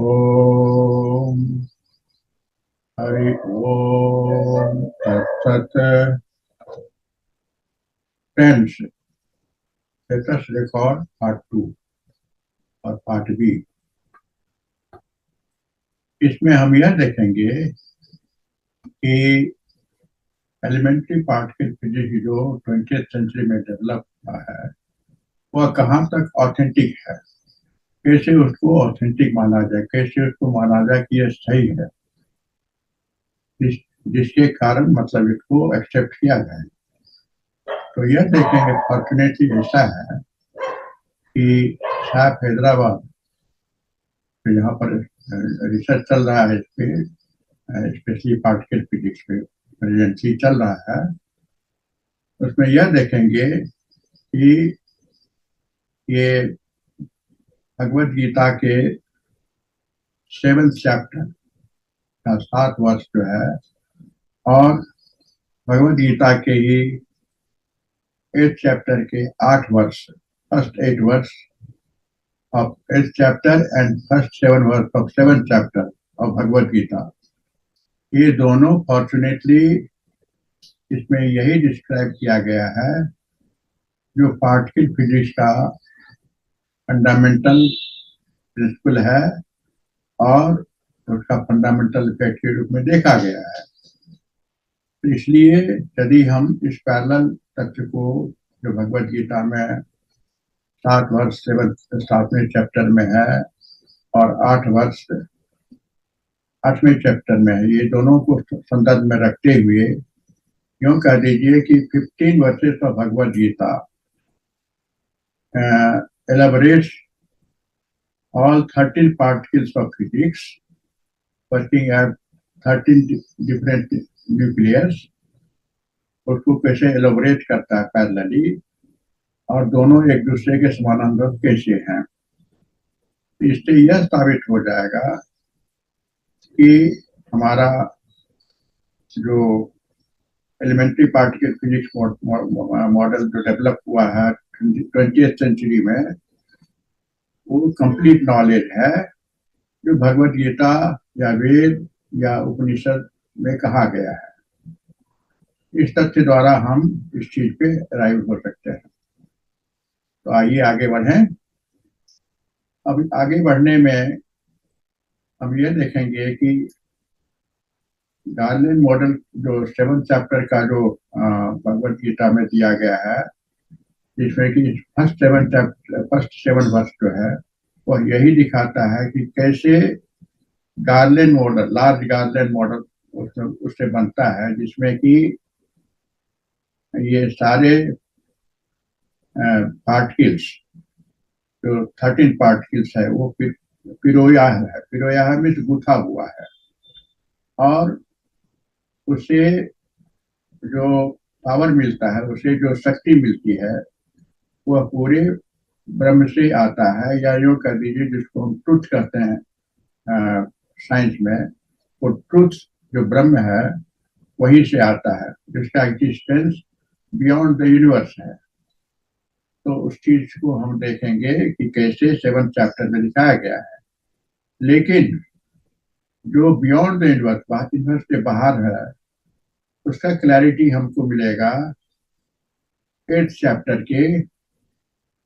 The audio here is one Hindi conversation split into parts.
ओम हरि ओम तत्सत। फ्रेंड्स, स्टेटस रिकॉर्ड पार्ट 2 और पार्ट बी। इसमें हम यह देखेंगे कि एलिमेंट्री पार्टिकल फिजिक्स जो 20th सेंचुरी में डेवलप हुआ है वह कहाँ तक ऑथेंटिक है, कैसे उसको ऑथेंटिक माना जाए, कैसे उसको माना जाए कि यह सही है, जिसके कारण मतलब इसको एक्सेप्ट किया जाए। तो यह देखेंगे फॉर्चुनेटली ऐसा है कि साफ हैदराबाद तो यहाँ पर रिसर्च चल रहा है इस पे, स्पेशली पार्टिकल फिजिक्स पे प्रेजेंटली चल रहा है। उसमें यह देखेंगे कि ये भगवत गीता के 7th चैप्टर का 7 वर्ष जो है और भगवत गीता के ही 8th चैप्टर के 8 वर्ष, फर्स्ट 8 वर्ष of 8th chapter and first 7 verse of 7th chapter of Bhagavad Gita, ये दोनों फॉर्चुनेटली इसमें यही डिस्क्राइब किया गया है जो पार्टिकल फिजिक्स का फंडामेंटल प्रिंसिपल है और उसका फंडामेंटल इफेक्ट के रूप में देखा गया है। तो इसलिए यदि हम इस पैरेलल तथ्य को जो भगवत गीता में 7 वर्ष 7वें चैप्टर में है और 8 वर्ष 8वें चैप्टर में है, ये दोनों को संदर्भ में रखते हुए यूं कह दीजिए कि 15 verses of Bhagavad Gita elaborates all 13 particles of physics working at 13 different nucleus, उसको कैसे एलोबरेट करता है पैरेलली और दोनों एक दूसरे के समानांतर कैसे हैं। इससे यह साबित हो जाएगा कि हमारा जो एलिमेंट्री पार्टिकल फिजिक्स मॉडल जो डेवलप हुआ है 20th सेंचुरी में, वो कंप्लीट नॉलेज है जो भगवत गीता या वेद या उपनिषद में कहा गया है। इस तथ्य द्वारा हम इस चीज पे अराइव हो सकते हैं। तो आइए आगे बढ़ें। अब आगे बढ़ने में हम ये देखेंगे कि गार्लिन मॉडल जो 7th चैप्टर का जो भगवत गीता में दिया गया है, जिसमें कि फर्स्ट 7 वर्ष जो है वह यही दिखाता है कि कैसे गार्लिन मॉडल, लार्ज गार्लिन मॉडल उससे बनता है, जिसमें कि ये सारे पार्टिकल्स जो 13 पार्टिकल्स है वो पिरोया है, पिरोया है मीन्स गुथा हुआ है, और उसे जो पावर मिलता है, उसे जो शक्ति मिलती है वह पूरे ब्रह्म से आता है, या यूँ कह दीजिए जिसको हम ट्रुथ कहते हैं साइंस में, वो ट्रुथ जो ब्रह्म है वहीं से आता है, जिसका एग्जिस्टेंस बियॉन्ड द यूनिवर्स है। तो उस चीज को हम देखेंगे कि कैसे 7th चैप्टर में दिखाया गया है। लेकिन जो बियॉन्ड द यूनिवर्स, यूनिवर्स के बाहर है, उसका क्लैरिटी हमको मिलेगा 8th चैप्टर के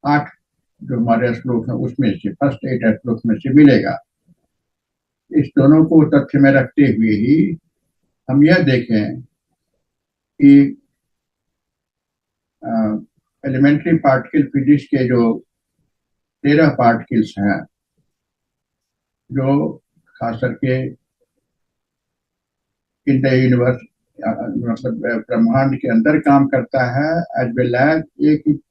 8 जो हमारे श्लोक है उसमें से, फर्स्ट 8 श्लोक में से मिलेगा। इस दोनों को तथ्य में रखते हुए ही हम यह देखें कि एलिमेंट्री पार्टिकल फिजिक्स के जो 13 पार्टिकल्स हैं जो खास करके इन द यूनिवर्स मतलब ब्रह्मांड के अंदर काम करता है, एज वेल एज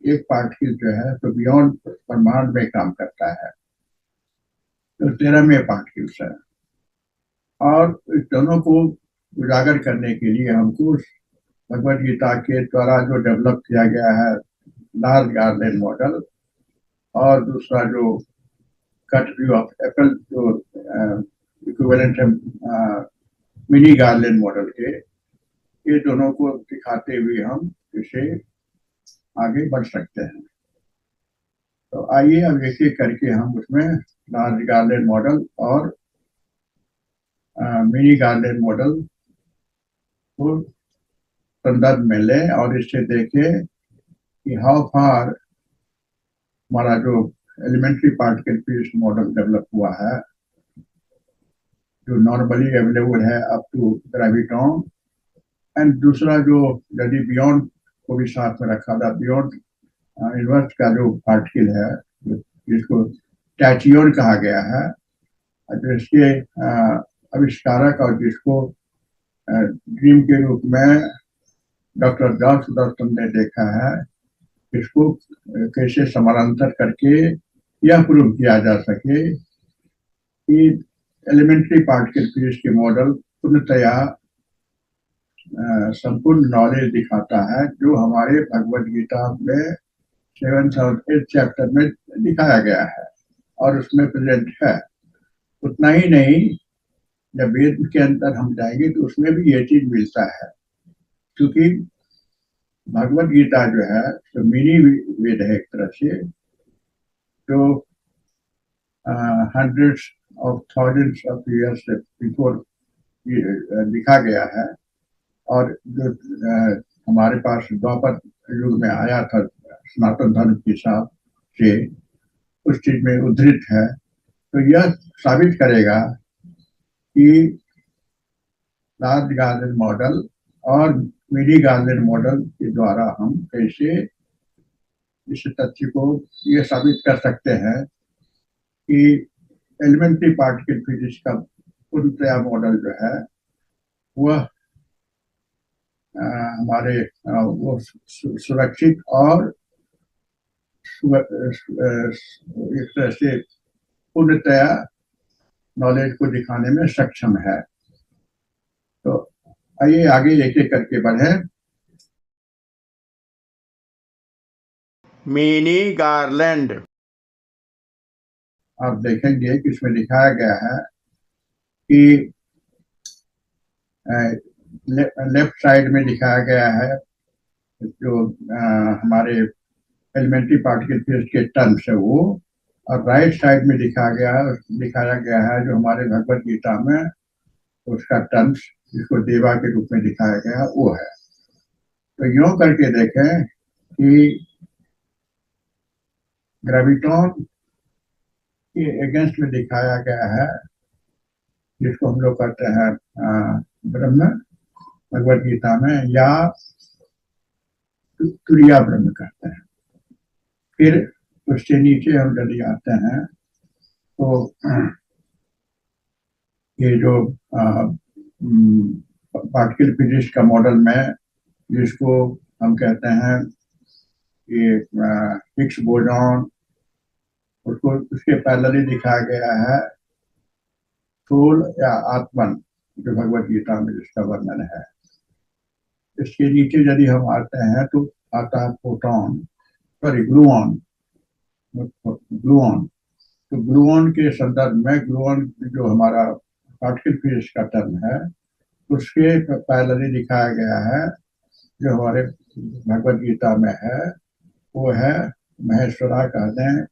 एक पार्टिकल जो है तो बियॉन्ड ब्रह्मांड में काम करता है। तो 13वें पार्टिकल्स है, और इस दोनों को उजागर करने के लिए हमको भगवत गीता के द्वारा जो डेवलप किया गया है लार्ज गार्लिन मॉडल, और दूसरा जो कट व्यू ऑफ एप्पल जो इक्विवेलेंट है मिनी गार्लिन मॉडल के, ये दोनों को दिखाते हुए हम इसे आगे बढ़ सकते हैं। तो आइए अब एक एक करके हम उसमें लार्ज गार्लेंड मॉडल और मिनी गार्लेंड मॉडल को संदर्भ में लें और इससे देखें कि हाउ फार हमारा जो elementary particle physics model develop हुआ है, जो नॉर्मली अवेलेबल है अप टू ग्रेविटॉन, एंड दूसरा जो यदि बियॉन्ड को भी साथ में रखा था, बियॉन्ड इनवर्स का जो पार्टिकल है जिसको टैचियोन कहा गया है, जो इसके आविष्कारक और जिसको ड्रीम के रूप में डॉक्टर जॉर्ज सुदर्शन ने देखा है, इसको कैसे समानांतर करके यह प्रूव किया जा सके कि एलिमेंट्री पार्टिकल फिजिक्स के मॉडल पूर्णतया संपूर्ण नॉलेज दिखाता है जो हमारे भगवद गीता में 7th और 8th चैप्टर में दिखाया गया है और उसमें प्रेजेंट है। उतना ही नहीं, जब वेद के अंदर हम जाएंगे तो उसमें भी ये चीज मिलता है, क्योंकि भगवद गीता जो है तो मिनी वेद है एक तरह से, जो hundreds of thousands of years before लिखा गया है और जो हमारे पास द्वापर युग में आया था सनातन धर्म के हिसाब से उस चीज में उद्धृत है। तो यह साबित करेगा कि लार्ज गार्लेंड मॉडल और मिनी गार्लेंड मॉडल के द्वारा हम कैसे इस तथ्य को ये साबित कर सकते हैं कि एलिमेंट्री पार्टिकल फिजिक्स का पूर्णतया मॉडल जो है वह हमारे वो सुरक्षित और एक तरह से पूर्णतया नॉलेज को दिखाने में सक्षम है। तो आइए आगे एक एक करके बढ़े। मिनी गार्लैंड आप देखेंगे कि इसमें दिखाया गया है कि लेफ्ट साइड में दिखाया गया है जो हमारे एलिमेंट्री पार्टिकल फिजिक्स के टर्म्स है वो, और राइट साइड में दिखाया गया है जो हमारे भगवद गीता में उसका टर्म्स जिसको देवा के रूप में दिखाया गया वो है। तो यूं करके देखें कि ग्रेविटॉन के अगेंस्ट में दिखाया गया है जिसको हम लोग कहते हैं ब्रह्म भगवद गीता में, या तुरिया ब्रह्म कहते हैं। फिर उससे नीचे हम यदि आते हैं तो ये जो पार्टिकल फिजिक्स का मॉडल में जिसको हम कहते हैं ये हिग्स बोसॉन, उसको उसके पैरेलली दिखाया गया है सोल या आत्मन जो भगवद गीता में जिसका वर्णन है। इसके नीचे यदि हम आते हैं तो आता है फोटॉन, सॉरी ग्लूऑन। तो ग्लूऑन के संदर्भ में ग्लूऑन जो हमारा पार्टिकल फिजिक्स का टर्म है उसके पैरेलली दिखाया गया है जो हमारे भगवद गीता में है, वो है महेश्वरा कहते हैं,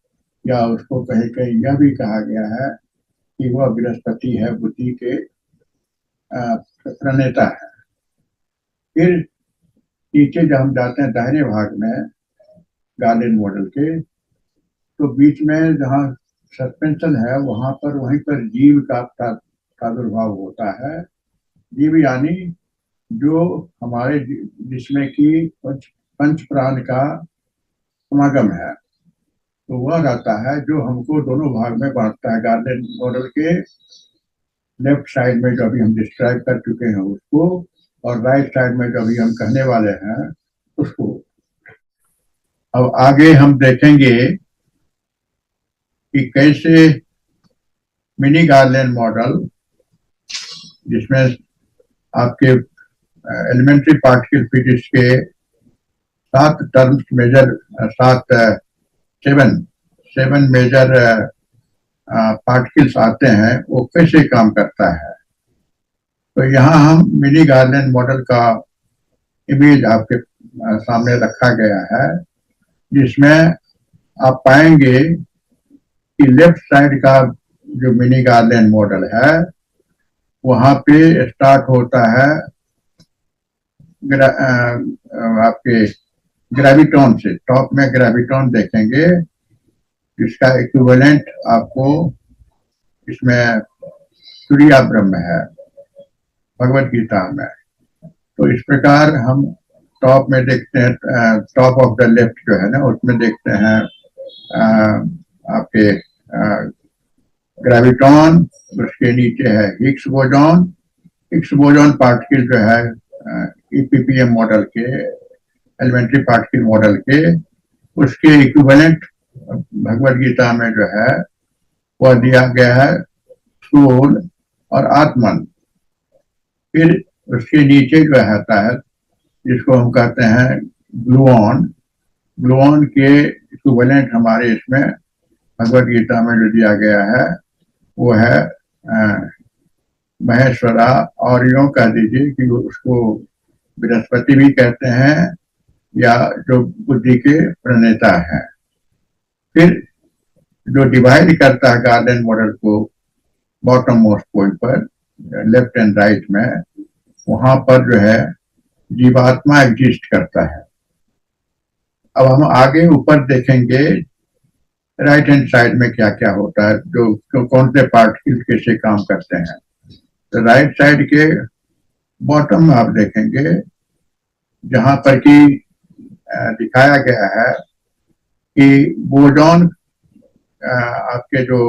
या उसको कहीं कहीं यह भी कहा गया है कि वह बृहस्पति है, बुद्धि के प्रणेता है। फिर नीचे जब हम जाते हैं दाहिने भाग में गार्लेंड मॉडल के, तो बीच में जहाँ सस्पेंशन है वहां पर वहीं पर जीव का प्रादुर्भाव होता है। जीव यानी जो हमारे जिसमें कि पंच प्राण का समागम है, तो वह रहता है जो हमको दोनों भाग में बांटता है। गार्लेंड मॉडल के लेफ्ट साइड में जो अभी हम डिस्क्राइब कर चुके हैं उसको, और राइट साइड में जो अभी हम कहने वाले हैं उसको। अब आगे हम देखेंगे कि कैसे मिनी गार्लेंड मॉडल जिसमें आपके एलिमेंट्री पार्टिकल फिजिक्स के 7 टर्म्स मेजर 7 मेजर पार्टिकल्स आते हैं, वो कैसे काम करता है। तो यहाँ हम मिनी गार्लेंड मॉडल का इमेज आपके सामने रखा गया है जिसमें आप पाएंगे कि लेफ्ट साइड का जो मिनी गार्लैंड मॉडल है वहां पे स्टार्ट होता है आपके ग्रेविटॉन से। टॉप में ग्रेविटॉन देखेंगे, इसका इक्विवेलेंट आपको इसमें सूर्या ब्रह्म है भगवत गीता में। तो इस प्रकार हम टॉप में देखते हैं, टॉप ऑफ द लेफ्ट जो है ना उसमें देखते हैं आपके ग्रेविटॉन, उसके नीचे है हिग्स बोजॉन। हिग्स बोजॉन पार्टिकल जो है ईपीपीएम मॉडल के, एलिमेंट्री पार्टिकल मॉडल के, उसके इक्विवेलेंट भगवत गीता में जो है वह दिया गया है सोल और आत्मन। फिर उसके नीचे जो आता है जिसको हम कहते हैं ग्लूऑन। ग्लूऑन के इक्विवेलेंट हमारे इसमें भगवत गीता में जो दिया गया है वो है महेश्वरा, और यूं कह दीजिए कि उसको बृहस्पति भी कहते हैं या जो बुद्धि के प्रणेता है। फिर जो डिवाइड करता है गार्डन मॉडल को बॉटम मोस्ट पॉइंट पर लेफ्ट एंड राइट में, वहां पर जो है जीवात्मा एग्जिस्ट करता है। अब हम आगे ऊपर देखेंगे राइट हैंड साइड में क्या क्या होता है, जो कौन से पार्टिकल कैसे काम करते हैं। तो राइट साइड के बॉटम में आप देखेंगे जहां पर कि दिखाया गया है कि बोजॉन आपके जो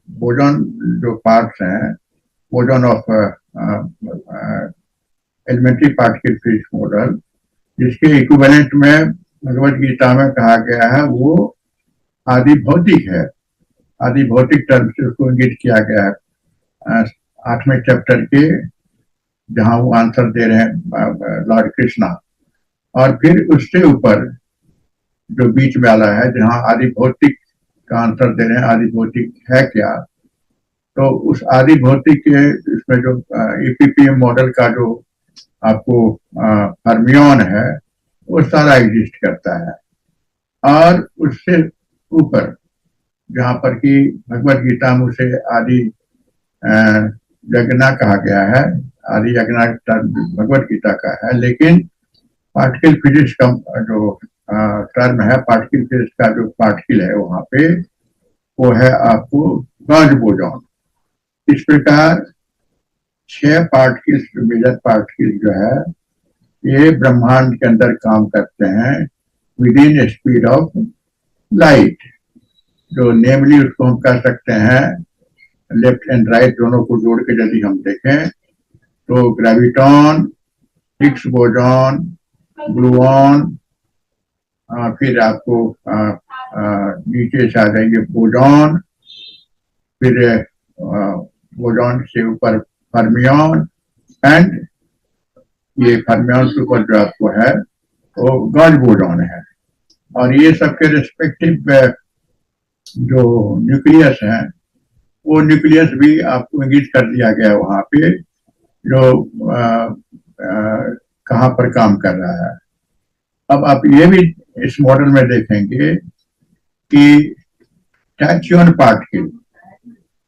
बोजॉन जो पार्ट्स हैं, boson of elementary particle physics model, जिसके इक्विवेलेंट में भगवत गीता में कहा गया है वो आदि भौतिक है। आदि भौतिक टर्म से उसको इंगित किया गया है 8वें चैप्टर के, जहां वो आंसर दे रहे हैं लॉर्ड कृष्णा। और फिर उससे ऊपर जो बीच में वाला है जहां आदि भौतिक का आंसर दे रहे हैं, आदि भौतिक है क्या, तो उस आदि भौतिक के इसमें जो ईपीपीएम मॉडल का जो आपको फर्मियन है वो सारा एग्जिस्ट करता है। और उससे ऊपर जहां पर कि भगवत गीता में उसे आदि यज्ञा कहा गया है, आदि यज्ञा भगवत गीता का है, लेकिन पार्टिकल फिजिक्स का जो टर्म है, पार्टिकल फिजिक्स का जो पार्टिकल है वहां पे वो है आपको गॉज बोजॉन। इस प्रकार 6 पार्टिकल्स, मेजर पार्टिकल जो है ये ब्रह्मांड के अंदर काम करते हैं with in speed of light, जो नेमली उसको हम कह सकते हैं लेफ्ट एंड राइट दोनों को जोड़ के यदि हम देखें तो ग्रेविटॉन, हिग्स बोजॉन, ग्लूऑन, फिर आपको नीचे से आ जाएंगे बोजॉन, फिर बोजॉन से ऊपर फर्मियन, एंड ये फर्मियन से ऊपर जो आपको है वो गॉज बोजॉन है। और ये सबके रिस्पेक्टिव जो न्यूक्लियस है वो न्यूक्लियस भी आपको इंगित कर दिया गया है वहां पे, जो कहाँ पर काम कर रहा है। अब आप ये भी इस मॉडल में देखेंगे कि टैच्यून पार्टिकल,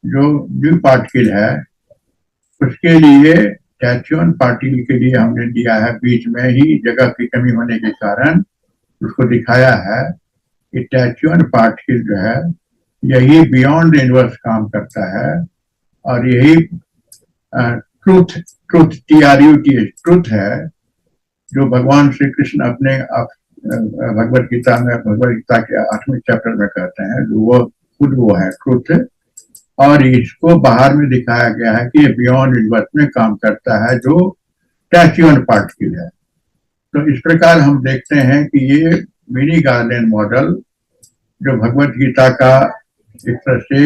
जो न्यू पार्टिकल है, उसके लिए टैच्यून पार्टिकल के लिए हमने दिया है बीच में ही जगह की कमी होने के कारण उसको दिखाया है कि टैच्यून पार्टिकल जो है यही बियॉन्ड यूनिवर्स काम करता है, और यही ट्रूथ ट्रूथ है जो भगवान श्री कृष्ण अपने भगवत गीता में, भगवत गीता के 8वें चैप्टर में कहते हैं, वो खुद वो है ट्रूथ। और इसको बाहर में दिखाया गया है कि ये बियॉन्ड यूनिवर्स में काम करता है जो टैच्यून पार्टिकल है। तो इस प्रकार हम देखते हैं कि ये मिनी गार्लैंड मॉडल जो भगवत गीता का एक तरह से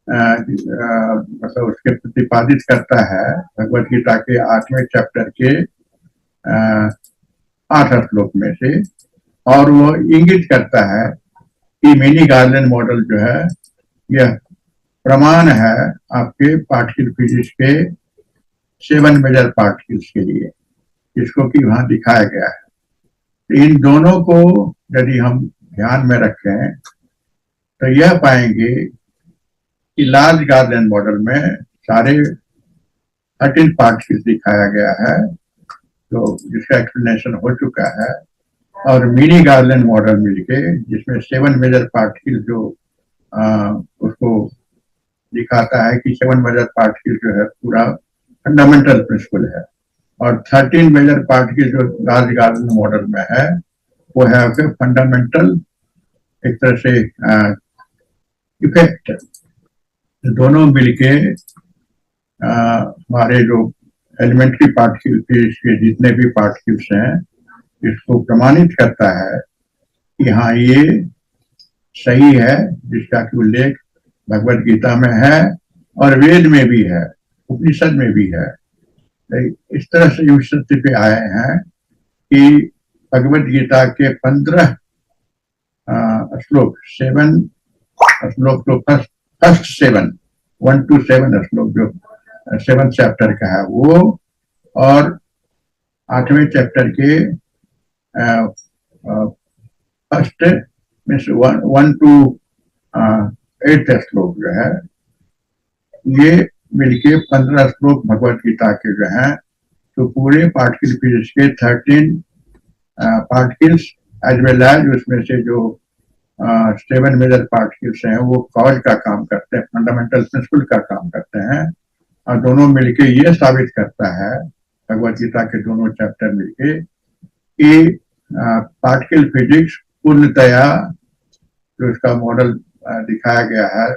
मतलब उसके प्रतिपादित करता है, भगवत गीता के 8वें चैप्टर के 8 श्लोक में से, और वो इंगित करता है कि मिनी गार्लैंड मॉडल जो है यह प्रमाण है आपके पार्टिकल फिजिक्स के 7 मेजर पार्टिकल्स के लिए, जिसको कि वहां दिखाया गया है। इन दोनों को यदि हम ध्यान में रखें तो यह पाएंगे कि लार्ज गार्लैंड मॉडल में सारे 13 पार्टिकल्स दिखाया गया है, तो जिसका एक्सप्लेनेशन हो चुका है। और मिनी गार्लैंड मॉडल मिलके जिसमें 7 मेजर पार्टिकल जो उसको दिखाता है कि 7 मेजर पार्टिकल जो है पूरा फंडामेंटल प्रिंसिपल है, और 13 मेजर पार्टिकल जो लार्ज गार्लैंड मॉडल में है वो है फंडामेंटल एक तरह से इफेक्ट। दोनों मिलके हमारे जो एलिमेंट्री पार्टिकल के जितने भी पार्टिकल्स हैं इसको प्रमाणित करता है कि हाँ ये सही है, जिसका कि उल्लेख भगवत गीता में है और वेद में भी है, उपनिषद में भी है। इस तरह से इस सत्य पे आए हैं कि भगवत गीता के 15 श्लोक 7 श्लोक तो फर्स्ट 7 1 to 7 श्लोक जो 7th चैप्टर का है वो, और 8वें चैप्टर के फर्स्ट 1 to 8th श्लोक जो है, ये मिलके 15 श्लोक भगवत गीता के जो है, तो पूरे पार्टिकल फिजिक्स के 13 पार्टिकल्स एज वेल एज उसमें से जो 7 मेजर पार्टिकल्स हैं वो कॉज का काम करते हैं, फंडामेंटल प्रिंसिपल का काम करते हैं, और दोनों मिलके ये साबित करता है भगवत गीता के दोनों चैप्टर मिलके कि पार्टिकल फिजिक्स पूर्णतया जो इसका मॉडल दिखाया गया है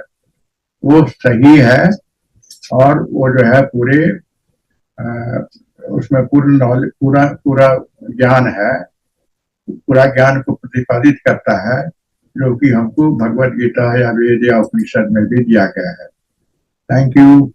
वो सही है, और वो जो है पूरे उसमें पूर्ण नॉलेज पूरा ज्ञान है, पूरा ज्ञान को प्रतिपादित करता है जो कि हमको भगवत गीता या वेद या उपनिषद में भी दिया गया है। Thank you.